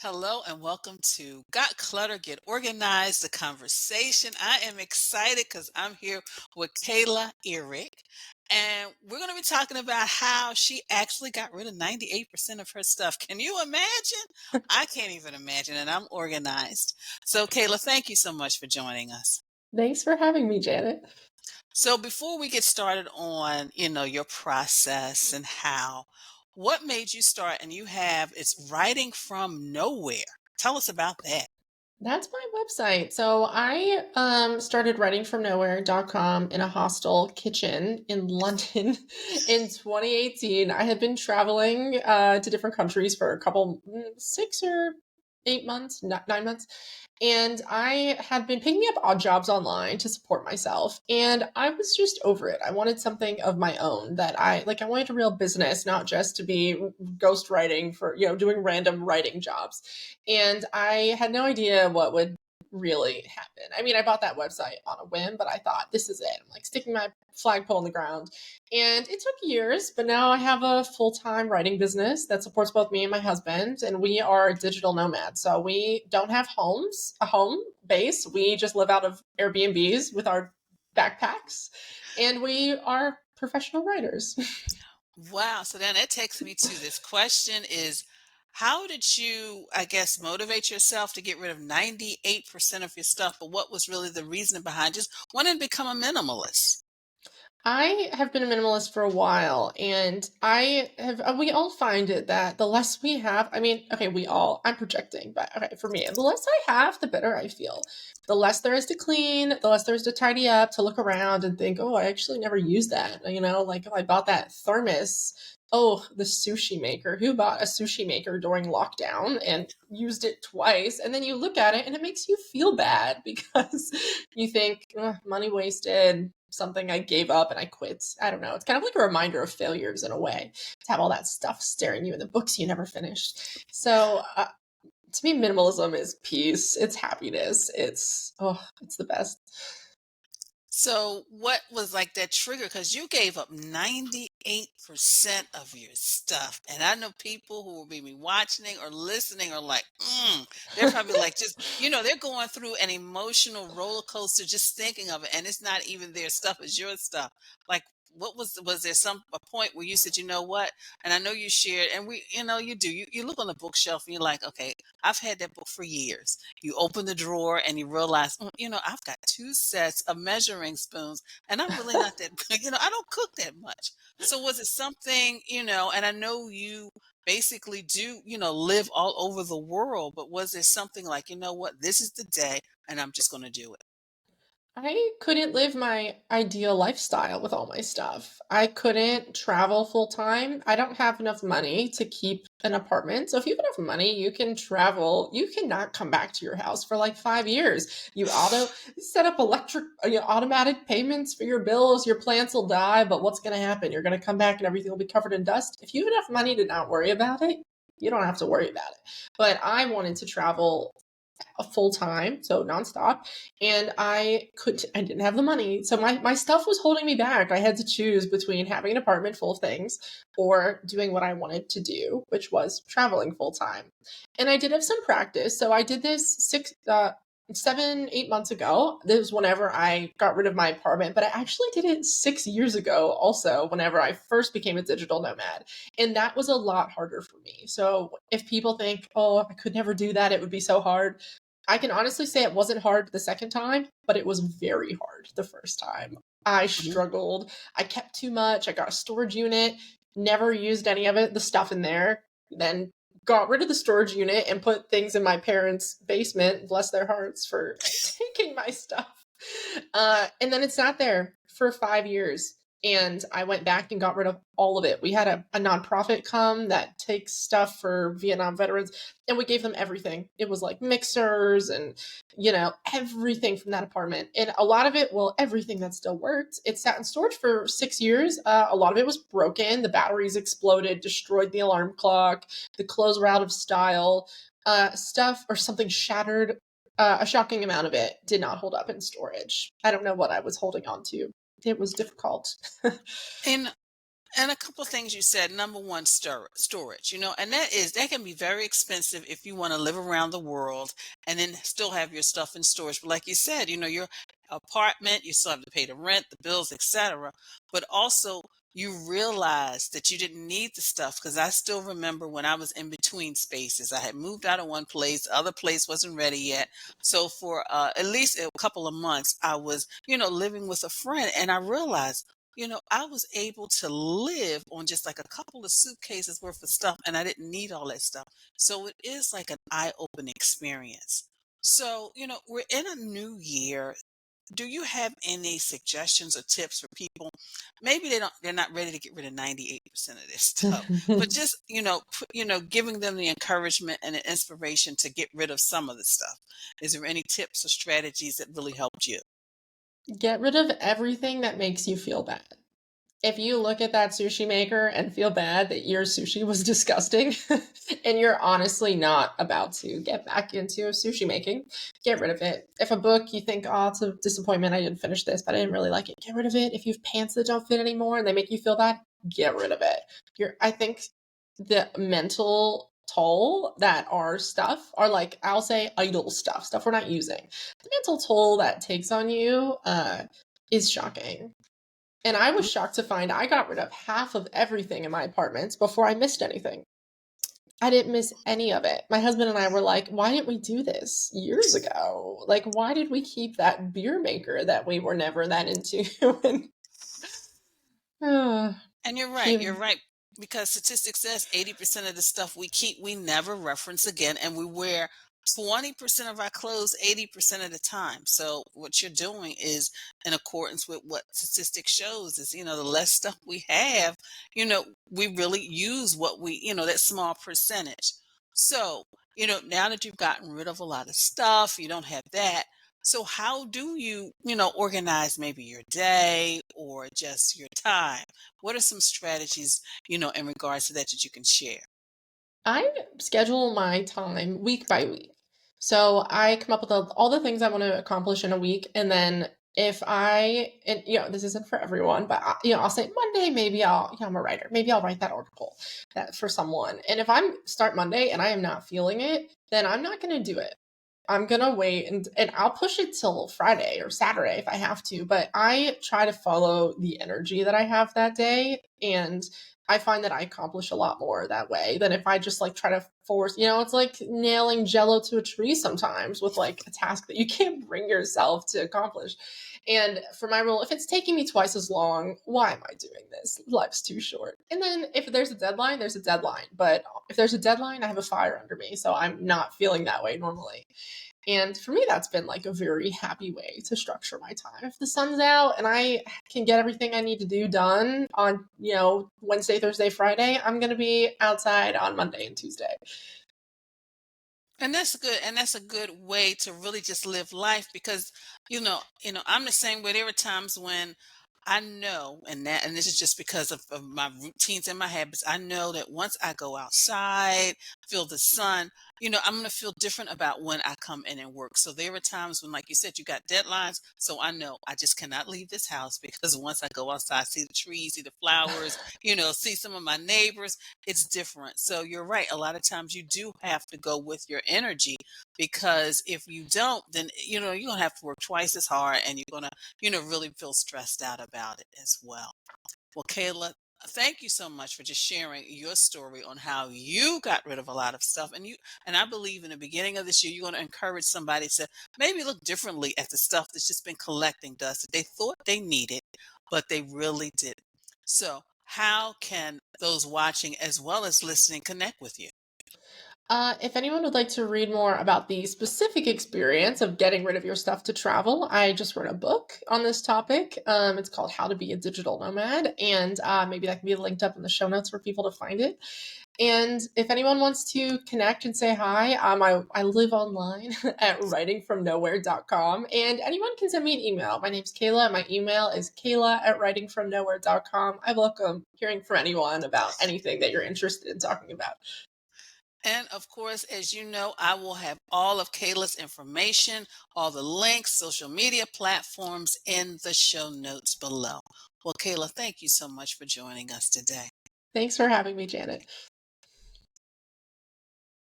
Hello and welcome to Got Clutter, Get Organized, the conversation. I am excited because I'm here with Kayla Eric, and we're going to be talking about how she actually got rid of 98% of her stuff. Can you imagine? I can't even imagine, and I'm organized. So, Kayla, thank you so much for joining us. Thanks for having me, Janet. So, before we get started on, your process and what made you start? And you have it's writing from nowhere. Tell us about that. That's my website. So I started writing from nowhere.com in a hostel kitchen in London in 2018. I had been traveling to different countries for a couple, 6 or 8 months, 9 months. And I had been picking up odd jobs online to support myself. And I was just over it. I wanted something of my own that I wanted a real business, not just to be ghost writing for, doing random writing jobs. And I had no idea what would really happen. I mean, I bought that website on a whim, but I thought, this is it. I'm like sticking my flagpole in the ground. And it took years, but now I have a full time writing business that supports both me and my husband. And we are digital nomads. So we don't have a home base. We just live out of Airbnbs with our backpacks. And we are professional writers. Wow. So then that takes me to this question is how did you, I guess, motivate yourself to get rid of 98% of your stuff? But what was really the reason behind just wanting to become a minimalist? I have been a minimalist for a while, and we all find it that the less we have, I mean, okay, I'm projecting, but okay, for me, the less I have, the better I feel. The less there is to clean, the less there is to tidy up, to look around and think, oh, I actually never used that. Like if I bought that thermos, oh, the sushi maker. Who bought a sushi maker during lockdown and used it twice? And then you look at it and it makes you feel bad because you think, "Ugh, money wasted, something I gave up and I quit." I don't know. It's kind of like a reminder of failures in a way to have all that stuff staring you in the books you never finished. So to me, minimalism is peace. It's happiness. It's the best. So what was like that trigger? Because you gave up 98% of your stuff. And I know people who will be watching or listening are like, they're probably like just, they're going through an emotional roller coaster just thinking of it. And it's not even their stuff, it's your stuff. Like was there a point where you said, you know what? And I know you shared, and you do, you look on the bookshelf and you're like, okay, I've had that book for years. You open the drawer and you realize, I've got two sets of measuring spoons, and I'm really not that, I don't cook that much. So was it something, and I know you basically do, live all over the world, but was there something like, you know what, this is the day and I'm just going to do it? I couldn't live my ideal lifestyle with all my stuff. I couldn't travel full time. I don't have enough money to keep an apartment. So if you have enough money, you can travel. You cannot come back to your house for like 5 years. You auto set up automatic payments for your bills. Your plants will die, but what's going to happen? You're going to come back and everything will be covered in dust. If you have enough money to not worry about it, you don't have to worry about it. But I wanted to travel a full time, so nonstop. And I didn't have the money. So my stuff was holding me back. I had to choose between having an apartment full of things or doing what I wanted to do, which was traveling full time. And I did have some practice. So I did this 7, 8 months ago. This was whenever I got rid of my apartment, but I actually did it 6 years ago also, whenever I first became a digital nomad. And that was a lot harder for me. So if people think, oh, I could never do that, it would be so hard, I can honestly say it wasn't hard the second time, but it was very hard the first time. I struggled. I kept too much. I got a storage unit, never used any of it, the stuff in there, then got rid of the storage unit and put things in my parents' basement, bless their hearts for taking my stuff. And then it sat there for 5 years. And I went back and got rid of all of it. We had a nonprofit come that takes stuff for Vietnam veterans, and we gave them everything. It was like mixers and, everything from that apartment. And a lot of it, well, everything that still worked, it sat in storage for 6 years. A lot of it was broken. The batteries exploded, destroyed the alarm clock. The clothes were out of style. Stuff or something shattered. A shocking amount of it did not hold up in storage. I don't know what I was holding on to. It was difficult. And And a couple of things you said. Number one, storage, and that can be very expensive if you want to live around the world and then still have your stuff in storage. But like you said, your apartment, you still have to pay the rent, the bills, etc. But also you realize that you didn't need the stuff, because I still remember when I was in between spaces. I had moved out of one place, the other place wasn't ready yet. So for at least a couple of months, I was, living with a friend, and I realized, I was able to live on just like a couple of suitcases worth of stuff, and I didn't need all that stuff. So it is like an eye-opening experience. So, we're in a new year. Do you have any suggestions or tips for people? Maybe they're not ready to get rid of 98% of their stuff, but just, giving them the encouragement and the inspiration to get rid of some of the stuff. Is there any tips or strategies that really helped you? Get rid of everything that makes you feel bad. If you look at that sushi maker and feel bad that your sushi was disgusting and you're honestly not about to get back into sushi making, get rid of it. If a book you think, oh, it's a disappointment, I didn't finish this, but I didn't really like it, get rid of it. If you have pants that don't fit anymore and they make you feel bad, get rid of it. I think the mental toll that our stuff are, like, I'll say idle stuff we're not using. The mental toll that takes on you is shocking. And I was shocked to find I got rid of half of everything in my apartments before I missed anything. I didn't miss any of it. My husband and I were like, why didn't we do this years ago? Like, why did we keep that beer maker that we were never that into? and, uh, And you're right. You're he, right. Because statistics says 80% of the stuff we keep, we never reference again. And we wear 20% of our clothes 80% of the time. So what you're doing is in accordance with what statistics shows is, the less stuff we have, we really use what that small percentage. So, now that you've gotten rid of a lot of stuff, you don't have that. So how do you, organize maybe your day or just your time? What are some strategies, in regards to that you can share? I schedule my time week by week. So I come up with all the things I want to accomplish in a week. And then if and this isn't for everyone, but I'll say Monday, maybe I'm a writer. Maybe I'll write that article that for someone. And if I start Monday and I am not feeling it, then I'm not going to do it. I'm gonna wait and I'll push it till Friday or Saturday if I have to, but I try to follow the energy that I have that day, and I find that I accomplish a lot more that way than if I just like try to force, it's like nailing jello to a tree sometimes with like a task that you can't bring yourself to accomplish. And for my rule, if it's taking me twice as long, why am I doing this? Life's too short. And then if there's a deadline, there's a deadline. But if there's a deadline, I have a fire under me. So I'm not feeling that way normally. And for me, that's been like a very happy way to structure my time. If the sun's out and I can get everything I need to do done on, Wednesday, Thursday, Friday, I'm going to be outside on Monday and Tuesday. And that's good. And that's a good way to really just live life, because, I'm the same way. There are times when I know, and this is just because of my routines and my habits. I know that once I go outside, feel the sun, I'm going to feel different about when I come in and work. So there are times when, like you said, you got deadlines. So I know I just cannot leave this house, because once I go outside, see the trees, see the flowers, see some of my neighbors, it's different. So you're right. A lot of times you do have to go with your energy, because if you don't, then, you're going to have to work twice as hard, and you're going to, really feel stressed out about it as well. Well, Kayla, thank you so much for just sharing your story on how you got rid of a lot of stuff. And I believe in the beginning of this year, you're going to encourage somebody to maybe look differently at the stuff that's just been collecting dust that they thought they needed, but they really didn't. So, how can those watching as well as listening connect with you? If anyone would like to read more about the specific experience of getting rid of your stuff to travel, I just wrote a book on this topic. It's called How to Be a Digital Nomad, and maybe that can be linked up in the show notes for people to find it. And if anyone wants to connect and say hi, I live online at writingfromnowhere.com, and anyone can send me an email. My name's Kayla, and my email is kayla@writingfromnowhere.com. I welcome hearing from anyone about anything that you're interested in talking about. And of course, as you know, I will have all of Kayla's information, all the links, social media platforms in the show notes below. Well, Kayla, thank you so much for joining us today. Thanks for having me, Janet.